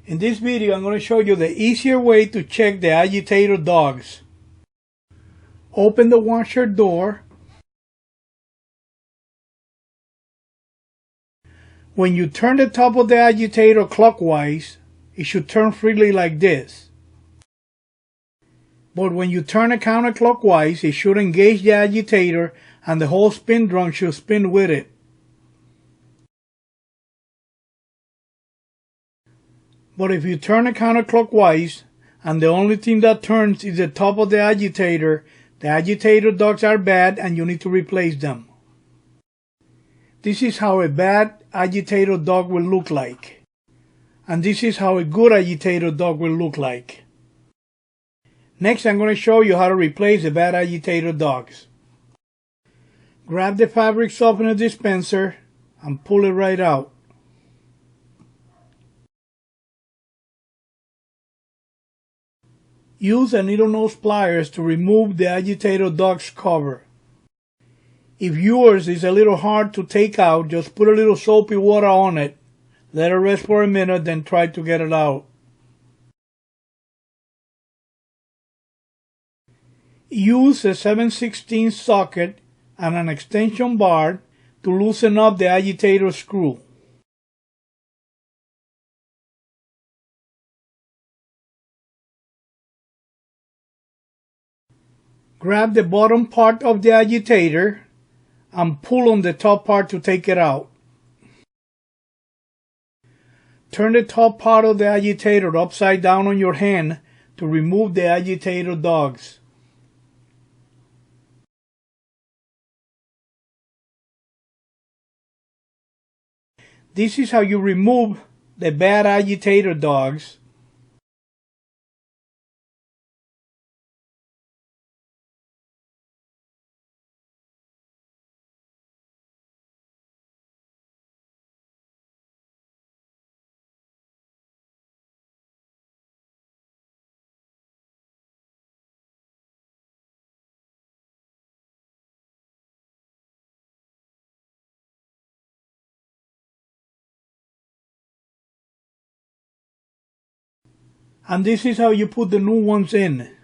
In this video, I'm going to show you the easier way to check the agitator dogs. Open the washer door. When you turn the top of the agitator clockwise, it should turn freely like this. But when you turn it counterclockwise, it should engage the agitator and the whole spin drum should spin with it. But if you turn it counterclockwise and the only thing that turns is the top of the agitator dogs are bad and you need to replace them. This is how a bad agitator dog will look like. And this is how a good agitator dog will look like. Next, I'm going to show you how to replace the bad agitator dogs. Grab the fabric softener dispenser and pull it right out. Use a needle nose pliers to remove the agitator dog's cover. If yours is a little hard to take out, just put a little soapy water on it, let it rest for a minute, then try to get it out. Use a 7/16 socket and an extension bar to loosen up the agitator screw. Grab the bottom part of the agitator and pull on the top part to take it out. Turn the top part of the agitator upside down on your hand to remove the agitator dogs. This is how you remove the bad agitator dogs. And this is how you put the new ones in.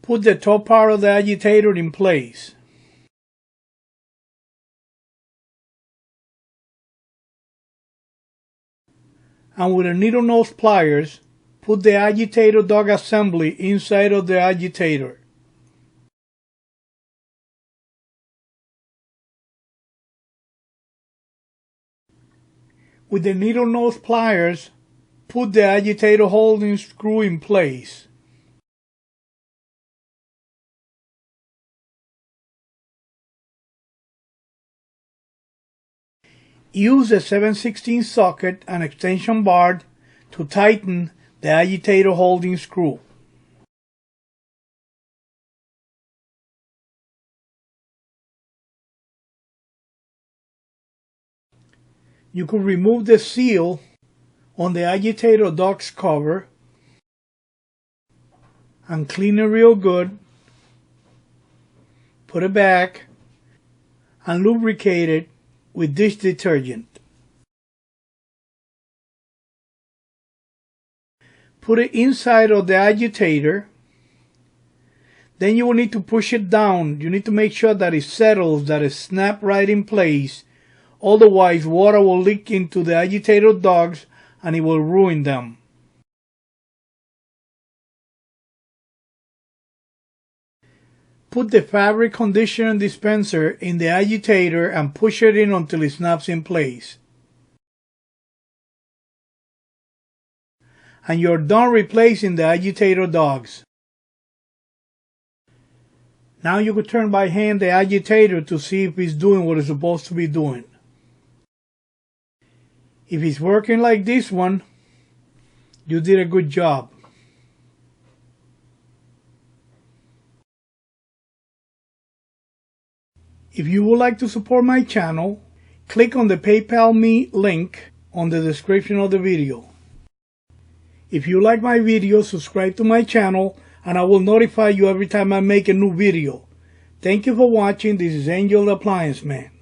Put the top part of the agitator in place. And with a needle nose pliers, put the agitator dog assembly inside of the agitator. With the needle nose pliers, put the agitator holding screw in place. Use a 7/16 socket and extension bar to tighten the agitator holding screw. You could remove the seal on the agitator dog's cover and clean it real good. Put it back and lubricate it with dish detergent. Put it inside of the agitator. Then you will need to push it down. You need to make sure that it settles, that it snaps right in place. Otherwise, water will leak into the agitator dogs and it will ruin them. Put the fabric conditioner dispenser in the agitator and push it in until it snaps in place. And you're done replacing the agitator dogs. Now you can turn by hand the agitator to see if it's doing what it's supposed to be doing. If it's working like this one, you did a good job. If you would like to support my channel, click on the PayPal Me link on the description of the video. If you like my video, subscribe to my channel and I will notify you every time I make a new video. Thank you for watching. This is Angel the Appliance Man.